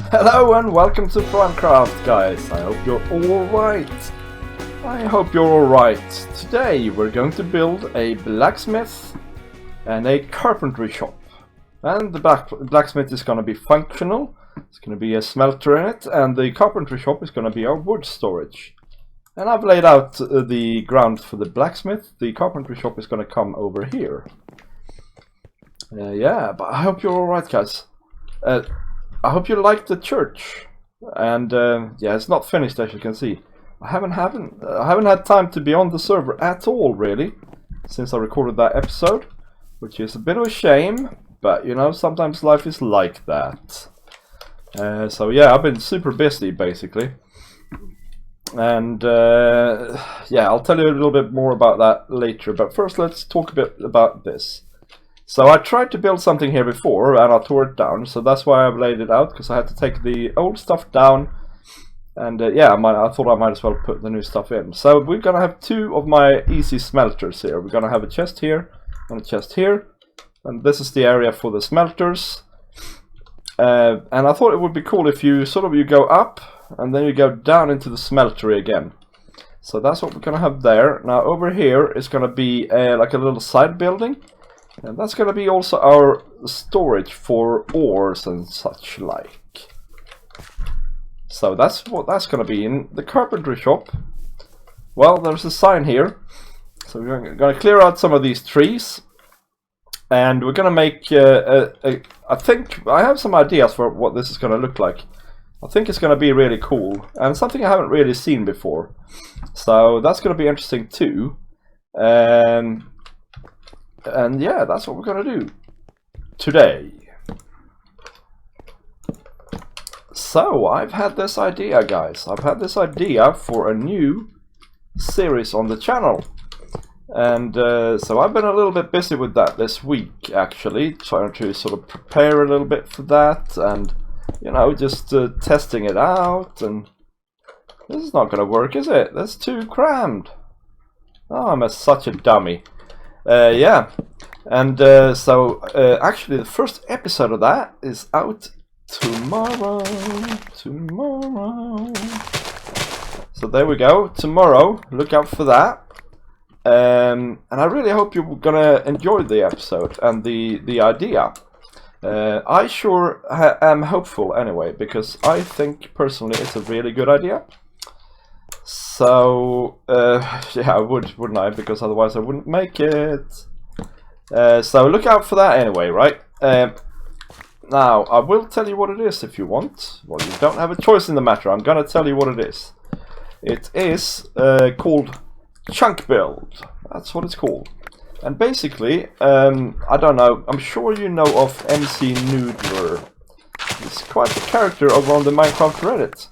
Hello and welcome to Primecraft, guys. I hope you're alright. Today we're going to build a blacksmith and a carpentry shop. And the blacksmith is going to be functional. It's going to be a smelter in it, and the carpentry shop is going to be our wood storage. And I've laid out the ground for the blacksmith. The carpentry shop is going to come over here. Yeah, but I hope you're alright, guys. I hope you liked the church. And yeah, it's not finished, as you can see. I haven't had time to be on the server at all, really, since I recorded that episode, which is a bit of a shame. But you know, sometimes life is like that. So yeah, I've been super busy, basically. And yeah, I'll tell you a little bit more about that later. But first, let's talk a bit about this. So I tried to build something here before, and I tore it down. So that's why I've laid it out, because I had to take the old stuff down. And yeah, I thought I might as well put the new stuff in. So we're going to have two of my easy smelters here. We're going to have a chest here and a chest here. And this is the area for the smelters. And I thought it would be cool if you go up and then you go down into the smeltery again. So that's what we're going to have there. Now over here is going to be like a little side building. And that's going to be also our storage for ores and such like. So that's what that's going to be. In the carpentry shop, well, there's a sign here. So we're going to clear out some of these trees. And we're going to make, I think, I have some ideas for what this is going to look like. I think it's going to be really cool. And something I haven't really seen before. So that's going to be interesting too. And yeah, that's what we're going to do today. So, I've had this idea, guys. I've had this idea for a new series on the channel. And so I've been a little bit busy with that this week, actually. Trying to sort of prepare a little bit for that. And, you know, just testing it out. And this is not going to work, is it? That's too crammed. Oh, I'm such a dummy. Yeah, and so actually the first episode of that is out tomorrow. So there we go, tomorrow, look out for that. And I really hope you're gonna enjoy the episode and the idea. I sure am hopeful anyway, because I think personally it's a really good idea. So, yeah, I wouldn't I? Because otherwise I wouldn't make it. So look out for that anyway, right? Now, I will tell you what it is if you want. Well, you don't have a choice in the matter. I'm going to tell you what it is. It is called Chunk Build. That's what it's called. And basically, I don't know, I'm sure you know of MC Noodler. He's quite a character over on the Minecraft Reddit.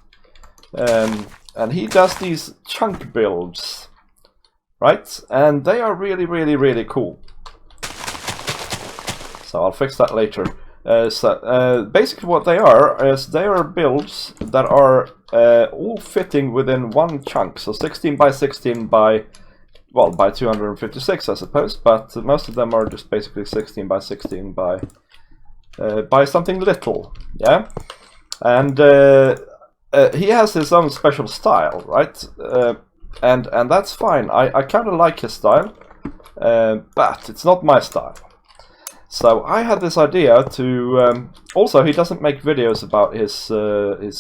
And he does these chunk builds, right? And they are really, really, really cool. So I'll fix that later. Basically what they are is they are builds that are all fitting within one chunk. So 16 by 16 by 256, I suppose. But most of them are just basically 16 by 16 by something little, yeah? And he has his own special style, right? And that's fine. I kind of like his style, but it's not my style. So I had this idea to. Also, he doesn't make videos about his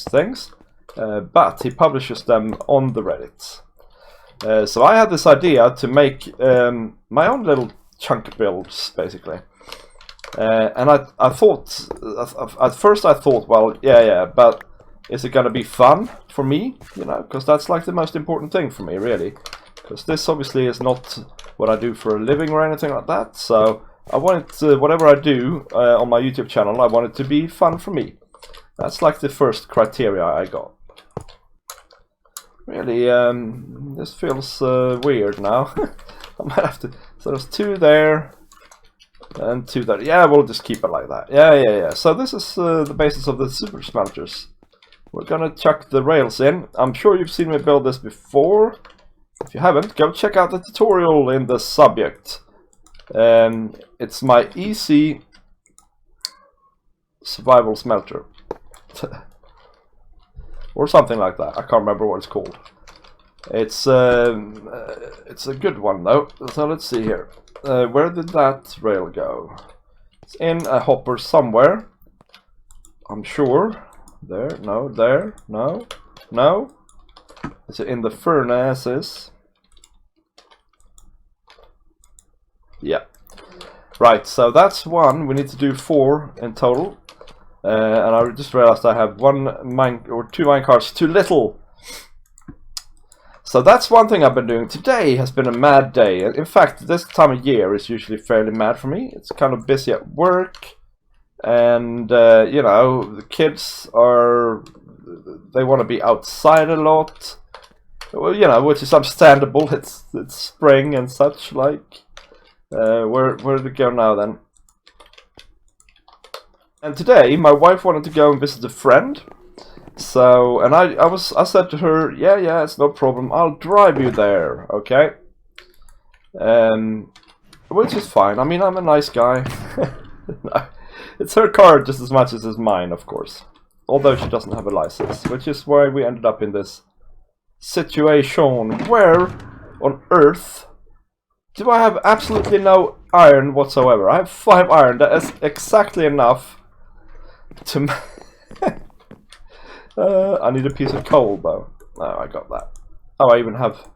things, but he publishes them on the Reddit. So I had this idea to make my own little chunk builds, basically. And I thought at first I thought, well, yeah, but. Is it going to be fun for me? You know, because that's like the most important thing for me, really. Because this obviously is not what I do for a living or anything like that. So I want it, whatever I do on my YouTube channel, I want it to be fun for me. That's like the first criteria I got. Really, this feels weird now. I might have to. So there's two there and two there. Yeah, we'll just keep it like that. Yeah. So this is the basis of the Super Smelters. We're gonna chuck the rails in. I'm sure you've seen me build this before. If you haven't, go check out the tutorial in the subject. It's my easy survival smelter. or something like that. I can't remember what it's called. It's a good one though. So let's see here. Where did that rail go? It's in a hopper somewhere, I'm sure. There, no, there, no, no. Is it in the furnaces? Yeah. Right, so that's one. We need to do 4 in total. And I just realized I have 2 minecarts too little. So that's one thing I've been doing. Today has been a mad day. In fact, this time of year is usually fairly mad for me. It's kind of busy at work. And, you know, the kids they want to be outside a lot. Well, you know, which is understandable. It's spring and such like. Where did it go now then? And today my wife wanted to go and visit a friend. So, and I said to her, yeah, it's no problem. I'll drive you there, okay? Which is fine. I mean, I'm a nice guy. No, it's her car just as much as it's mine, of course. Although she doesn't have a license, which is why we ended up in this situation. Where on earth do I have absolutely no iron whatsoever? I have 5 iron. That is exactly enough to... I need a piece of coal though. Oh, I got that. Oh, I even have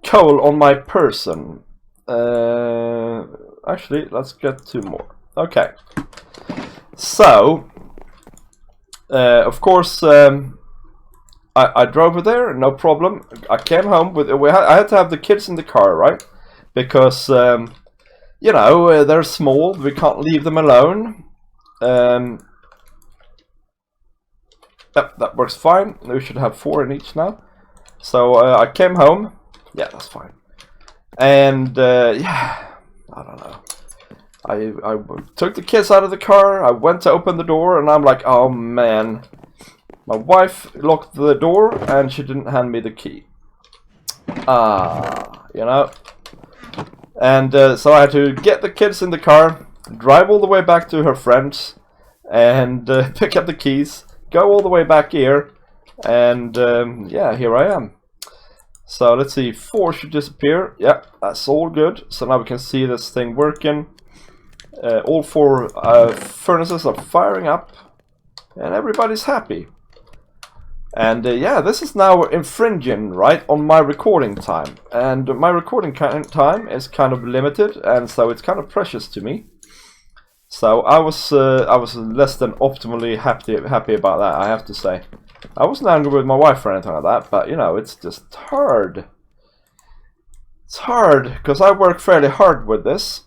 coal on my person. Actually, let's get 2 more. Okay. So, of course, I drove her there, no problem. I came home with. I had to have the kids in the car, right? Because you know, they're small. We can't leave them alone. Yep, that works fine. We should have 4 in each now. So I came home. Yeah, that's fine. And yeah, I don't know. I took the kids out of the car. I went to open the door, and I'm like, oh man. My wife locked the door, and she didn't hand me the key. You know. And so I had to get the kids in the car, drive all the way back to her friend's, and pick up the keys. Go all the way back here, and yeah, here I am. So let's see, 4 should disappear. Yeah, that's all good. So now we can see this thing working. All 4 furnaces are firing up, and everybody's happy. And yeah, this is now infringing, right, on my recording time. And my recording time is kind of limited, and so it's kind of precious to me. So I was less than optimally happy about that, I have to say. I wasn't angry with my wife or anything like that, but you know, it's just hard. It's hard because I work fairly hard with this,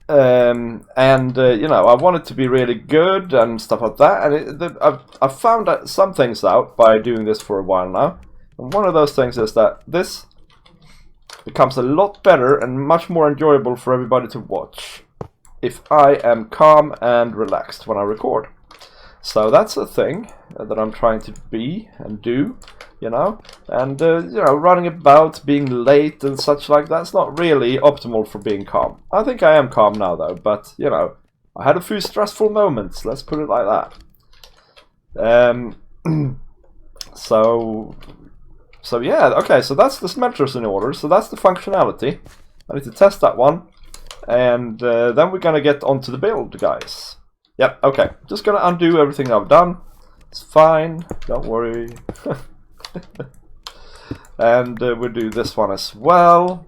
and you know, I want it to be really good and stuff like that. And I've found some things out by doing this for a while now, and one of those things is that this becomes a lot better and much more enjoyable for everybody to watch if I am calm and relaxed when I record. So that's a thing that I'm trying to be and do, you know. And, you know, running about, being late and such like that's not really optimal for being calm. I think I am calm now, though, but, you know, I had a few stressful moments, let's put it like that. So yeah, okay, so that's the smelters in order, so that's the functionality. I need to test that one. And then we're gonna get onto the build, guys. Yep, okay. Just gonna undo everything I've done. It's fine, don't worry. And we'll do this one as well.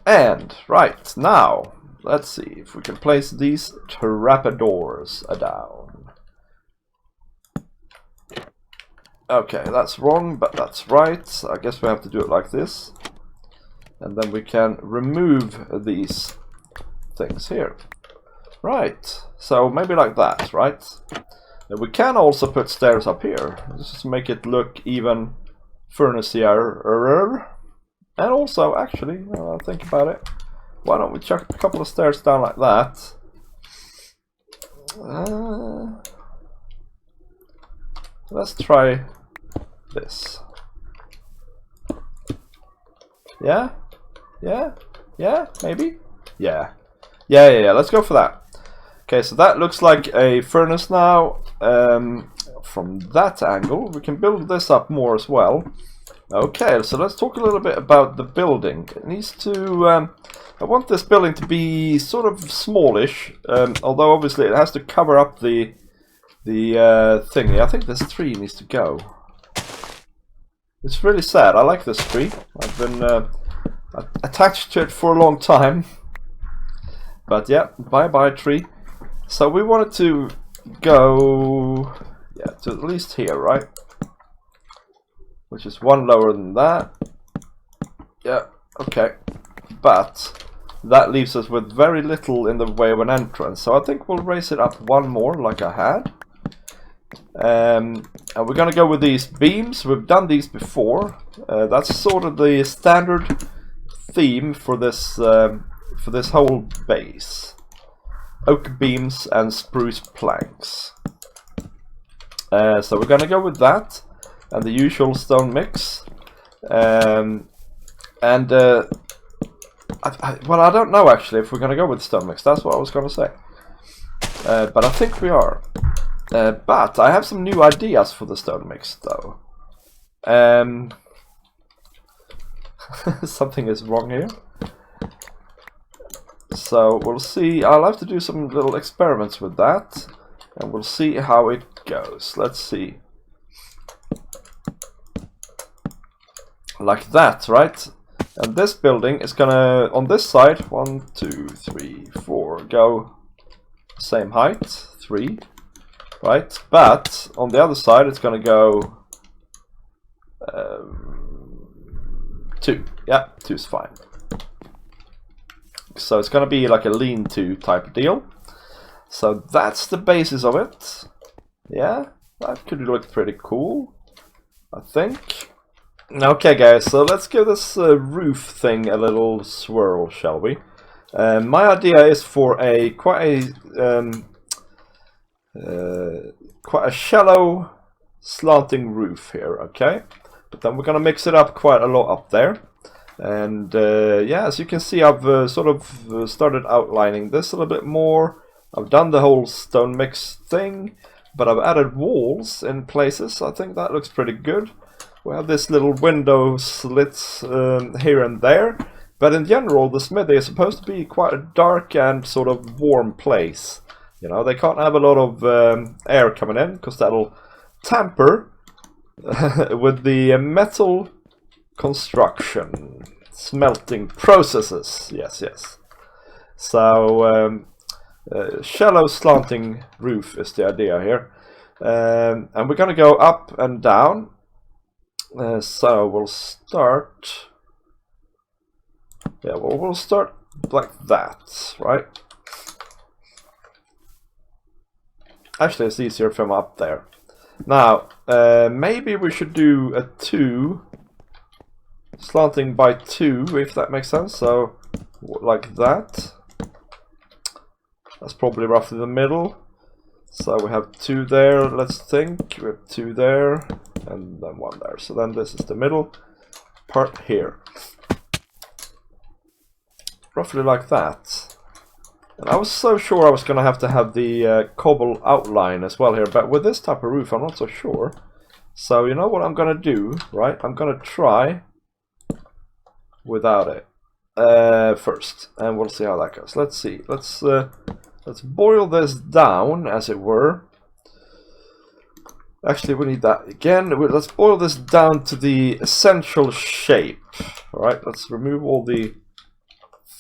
And, right, now, let's see if we can place these trapdoors down. Okay, that's wrong, but that's right. I guess we have to do it like this. And then we can remove these things here. Right, so maybe like that, right? And we can also put stairs up here, just to make it look even furnicier. And also, actually, think about it. Why don't we chuck a couple of stairs down like that? Let's try this. Yeah? Yeah? Yeah? Maybe? Yeah. Yeah, let's go for that. Okay, so that looks like a furnace now. from that angle. We can build this up more as well. Okay, so let's talk a little bit about the building. It needs to... I want this building to be sort of smallish, although obviously it has to cover up the thingy. I think this tree needs to go. It's really sad. I like this tree. I've been attached to it for a long time. But yeah, bye-bye tree. So we wanted to go, yeah, to at least here, right? Which is one lower than that. Yeah, okay. But that leaves us with very little in the way of an entrance. So I think we'll raise it up one more, like I had. And we're gonna go with these beams. We've done these before. That's sort of the standard theme for this whole base. Oak beams and spruce planks. So we're gonna go with that and the usual stone mix. Well, I don't know actually if we're gonna go with stone mix. That's what I was gonna say. But I think we are. But I have some new ideas for the stone mix, though. Something is wrong here. So we'll see. I'll have to do some little experiments with that, and we'll see how it goes. Let's see. Like that, right? And this building is gonna, on this side, 1, 2, 3, 4, go same height, 3. Right, but on the other side it's gonna go 2. Yeah, 2 is fine. So it's gonna be like a lean-to type deal. So that's the basis of it. Yeah, that could look pretty cool, I think. Okay, guys, so let's give this roof thing a little swirl, shall we? My idea is for quite a shallow slanting roof here, okay? But then we're gonna mix it up quite a lot up there. And yeah, as you can see, I've sort of started outlining this a little bit more. I've done the whole stone mix thing, but I've added walls in places. I think that looks pretty good. We have this little window slits here and there. But in general, the smithy is supposed to be quite a dark and sort of warm place. You know, they can't have a lot of air coming in, because that'll tamper with the metal construction, smelting processes. Yes, yes. So, shallow slanting roof is the idea here. And we're going to go up and down. So we'll start... Yeah, well, we'll start like that, right? Actually, it's easier from up there. Now, maybe we should do a 2 slanting by 2, if that makes sense. So, like that. That's probably roughly the middle. So we have 2 there, let's think. We have 2 there, and then 1 there. So then this is the middle part here. Roughly like that. And I was so sure I was going to have the cobble outline as well here, but with this type of roof I'm not so sure. So you know what I'm going to do, right? I'm going to try without it first, and we'll see how that goes. Let's see. Let's boil this down, as it were. Actually, we need that again. Let's boil this down to the essential shape. All right, let's remove all the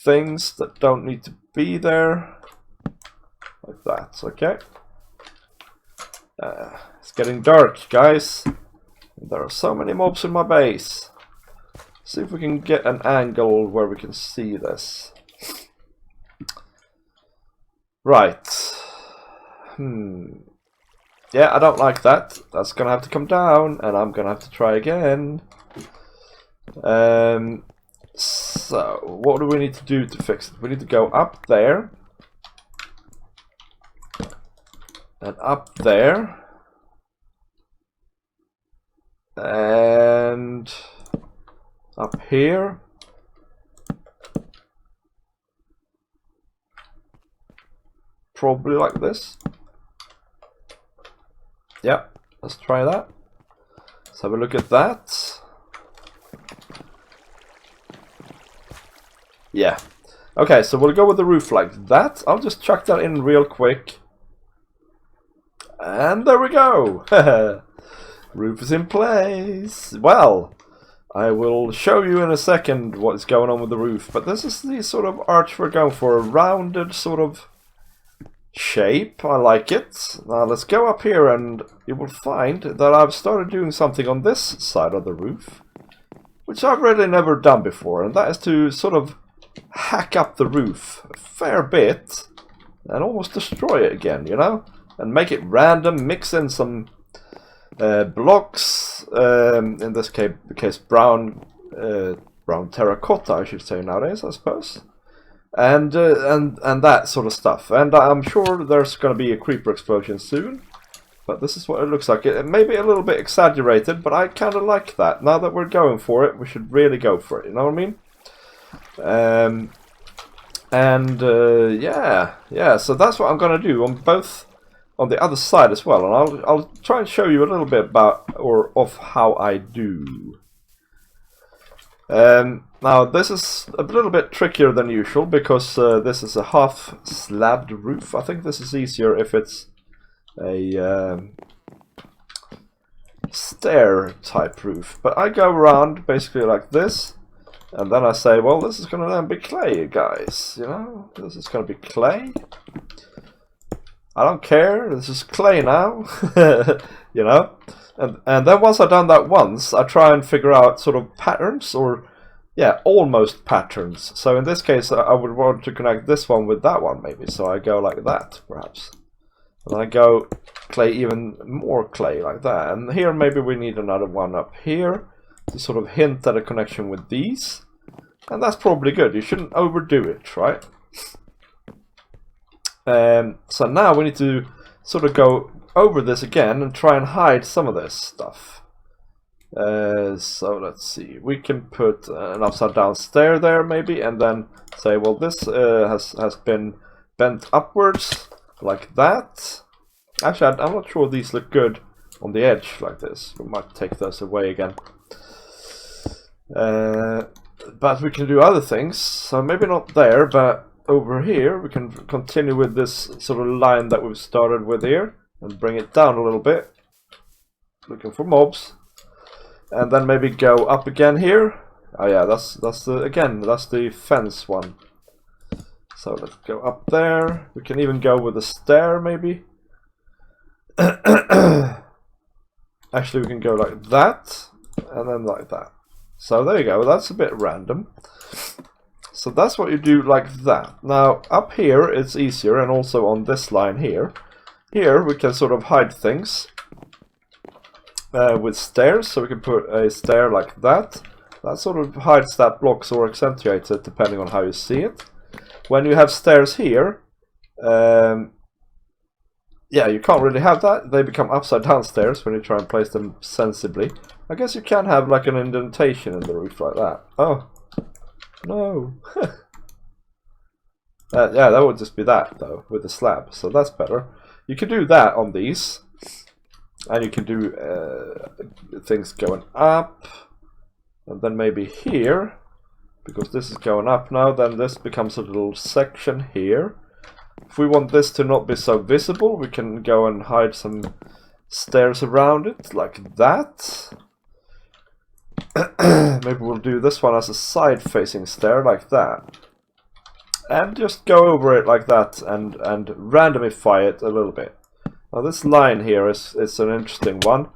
things that don't need to be there, like that. Okay. It's getting dark, guys. There are so many mobs in my base. See if we can get an angle where we can see this. Right. Yeah, I don't like that. That's gonna have to come down, and I'm gonna have to try again. So, what do we need to do to fix it? We need to go up there. And up there. And up here. Probably like this. Yeah, Let's try that. Let's have a look at that. Yeah. Okay, so we'll go with the roof like that. I'll just chuck that in real quick. And there we go! Roof is in place. Well, I will show you in a second what's going on with the roof. But this is the sort of arch we're going for. A rounded sort of shape. I like it. Now let's go up here and you will find that I've started doing something on this side of the roof, which I've really never done before. And that is to sort of hack up the roof a fair bit and almost destroy it again, you know, and make it random, mix in some blocks, in this case brown terracotta, I should say nowadays, I suppose, and that sort of stuff. And I'm sure there's going to be a creeper explosion soon, but this is what it looks like. It may be a little bit exaggerated, but I kind of like that. Now that we're going for it, we should really go for it, you know what I mean? Yeah, so that's what I'm gonna do on the other side as well, and I'll try and show you a little bit about of how I do. Now this is a little bit trickier than usual because this is a half slabbed roof. I think this is easier if it's a stair type roof, but I go around basically like this. And then I say, well, this is going to then be clay, guys. You know, this is going to be clay. I don't care. This is clay now. You know. And then once I've done that once, I try and figure out sort of patterns or, yeah, almost patterns. So in this case, I would want to connect this one with that one, maybe. So I go like that, perhaps. And then I go clay, even more clay like that. And here maybe we need another one up here to sort of hint at a connection with these, and that's probably good. You shouldn't overdo it, right? So now we need to sort of go over this again and try and hide some of this stuff. So let's see, we can put an upside down stair there maybe, and then say, well, this has been bent upwards like that. Actually, I'm not sure these look good on the edge like this. We might take those away again. But we can do other things, so maybe not there, but over here we can continue with this sort of line that we've started with here and bring it down a little bit, looking for mobs, and then maybe go up again here. Oh yeah, that's the fence one. So let's go up there. We can even go with a stair maybe. Actually, we can go like that and then like that. So there you go, that's a bit random. So that's what you do like that. Now up here it's easier, and also on this line here. Here we can sort of hide things with stairs, so we can put a stair like that. That sort of hides that blocks or accentuates it depending on how you see it. When you have stairs here, yeah, you can't really have that. They become upside down stairs when you try and place them sensibly. I guess you can have like an indentation in the roof like that. Oh, no. Yeah, that would just be that though, with the slab. So that's better. You can do that on these. And you can do things going up. And then maybe here, because this is going up now, then this becomes a little section here. If we want this to not be so visible, we can go and hide some stairs around it, like that. Maybe we'll do this one as a side-facing stair, like that. And just go over it like that, and randomify it a little bit. Now this line here is an interesting one.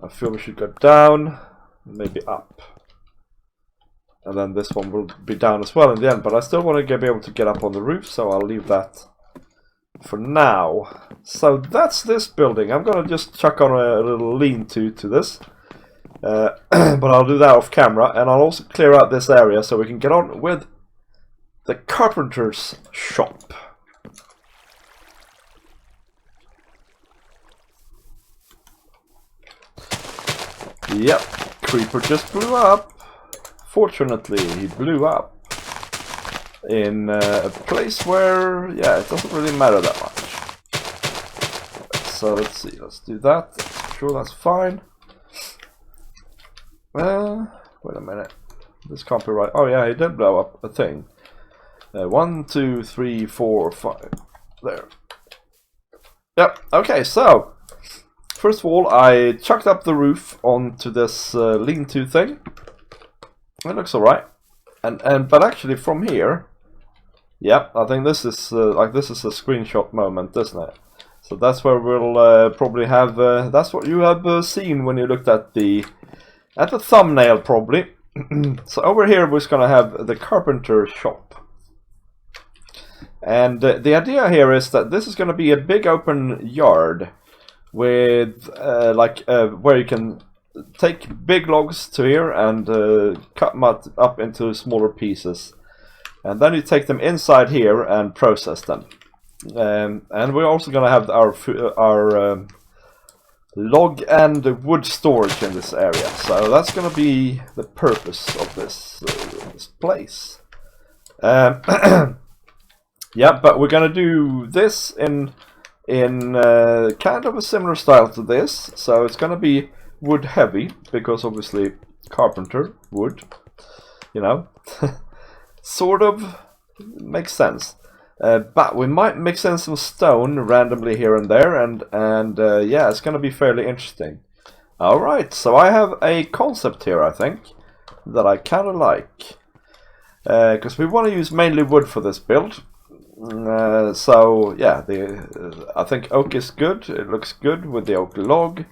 I feel we should go down, maybe up. And then this one will be down as well in the end, but I still want to be able to get up on the roof, so I'll leave that for now. So that's this building. I'm going to just chuck on a little lean-to this. But I'll do that off camera, and I'll also clear out this area so we can get on with the carpenter's shop. Yep, creeper just blew up. Fortunately, he blew up in a place where, yeah, it doesn't really matter that much. So let's see, let's do that. sure that's fine. Wait a minute. This can't be right. Oh yeah, he did blow up a thing. 1, 2, 3, 4, 5. There. Yep, okay, so first of all, I chucked up the roof onto this lean-to thing. It looks alright. But actually from here, yep, I think this is this is a screenshot moment, isn't it? So that's where we'll probably have that's what you have seen when you looked at the thumbnail probably. So over here we're just gonna have the carpenter shop. And the idea here is that this is going to be a big open yard with where you can take big logs to here and cut them up into smaller pieces, and then you take them inside here and process them. And we're also going to have our log and wood storage in this area, so that's going to be the purpose of this place. Yeah, but we're gonna do this in kind of a similar style to this. So it's gonna be wood heavy because obviously carpenter wood, you know, sort of makes sense. But we might mix in some stone randomly here and there, and yeah, it's gonna be fairly interesting. All right, so I have a concept here, I think, that I kind of like, because we want to use mainly wood for this build. So yeah, I think oak is good. It looks good with the oak log,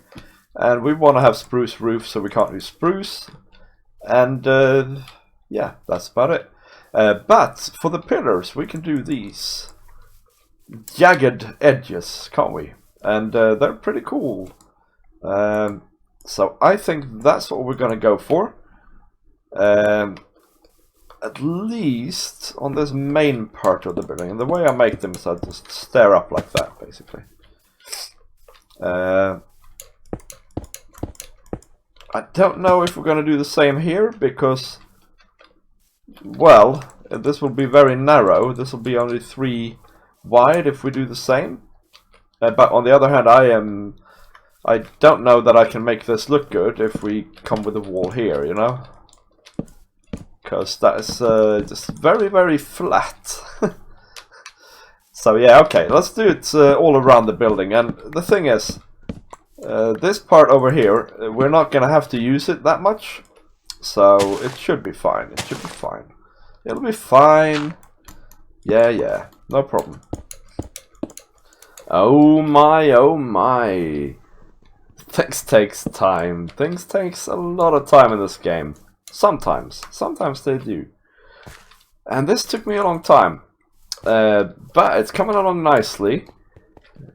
and we want to have spruce roof, so we can't use spruce. And yeah, that's about it. But for the pillars, we can do these jagged edges, can't we? And they're pretty cool. So I think that's what we're gonna go for. At least on this main part of the building. And the way I make them is I just stare up like that, basically. I don't know if we're going to do the same here, because, well, this will be very narrow. This will be only 3 wide if we do the same. But on the other hand, I don't know that I can make this look good if we come with a wall here, you know? Because that is just very, very flat. So yeah, okay, let's do it all around the building. And the thing is, this part over here, we're not going to have to use it that much. So it should be fine. It should be fine. It'll be fine. Yeah, no problem. Oh my, oh my. Things takes time. Things takes a lot of time in this game. Sometimes they do. And this took me a long time. But it's coming along nicely.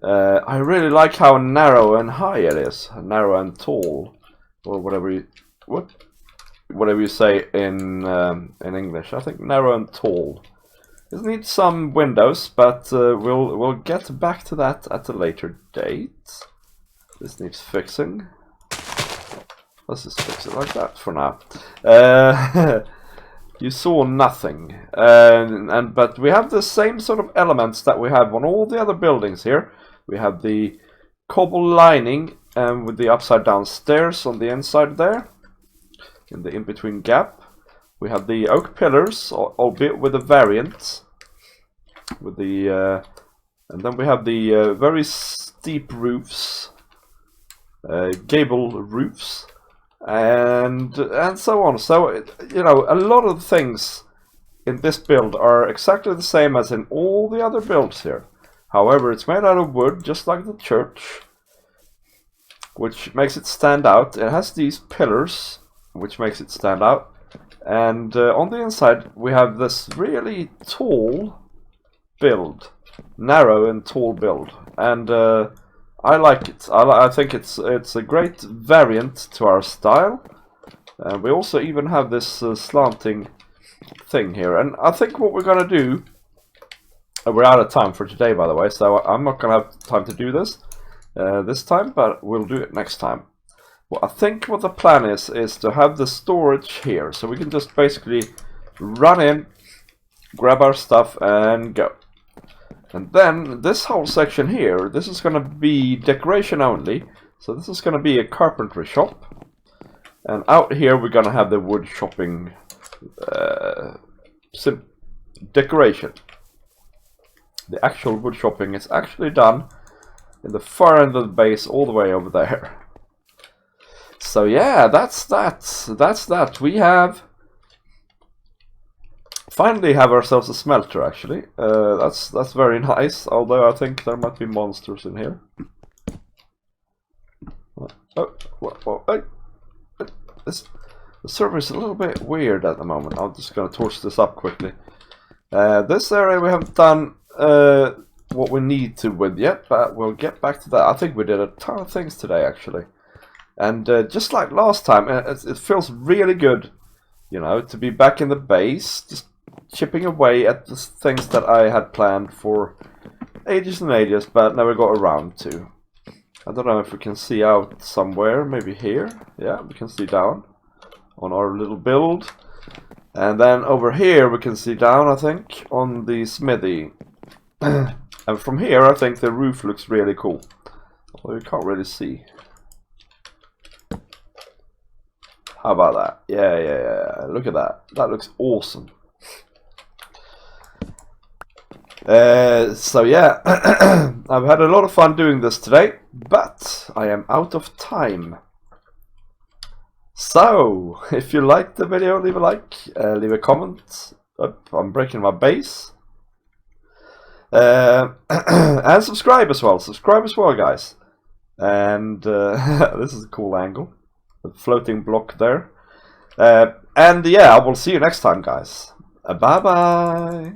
I really like how narrow and high it is. Narrow and tall. Or whatever you say in English. I think narrow and tall. It needs some windows, but we'll get back to that at a later date. This needs fixing. Let's just fix it like that for now. You saw nothing. But we have the same sort of elements that we have on all the other buildings here. We have the cobble lining with the upside down stairs on the inside there, in the in-between gap. We have the oak pillars, albeit with a variant. With the and then we have the very steep roofs, gable roofs. And so on. So, you know, a lot of things in this build are exactly the same as in all the other builds here. However, it's made out of wood, just like the church, which makes it stand out. It has these pillars, which makes it stand out. And on the inside, we have this really tall build. Narrow and tall build. And I like it. I think it's a great variant to our style. We also even have this slanting thing here. And I think what we're going to do... we're out of time for today, by the way, so I'm not going to have time to do this this time, but we'll do it next time. Well, I think what the plan is to have the storage here. So we can just basically run in, grab our stuff, and go. And then this whole section here, this is going to be decoration only. So this is going to be a carpentry shop. And out here we're going to have the wood shopping decoration. The actual wood shopping is actually done in the far end of the base all the way over there. So yeah, that's that. We have finally have ourselves a smelter actually. That's very nice, although I think there might be monsters in here. The server is a little bit weird at the moment. I'm just going to torch this up quickly. This area we haven't done what we need to with yet, but we'll get back to that. I think we did a ton of things today actually. And just like last time, it feels really good, you know, to be back in the base, just chipping away at the things that I had planned for ages and ages, but never got around to. I don't know if we can see out somewhere, maybe here. Yeah, we can see down on our little build. And then over here we can see down, I think, on the smithy. And from here I think the roof looks really cool. Although you can't really see. How about that? Yeah. Look at that. That looks awesome. So yeah, I've had a lot of fun doing this today, but I am out of time. So, if you liked the video, leave a like, leave a comment. I'm breaking my base. And subscribe as well. Subscribe as well, guys. And this is a cool angle. The floating block there. And yeah, I will see you next time, guys. Bye-bye.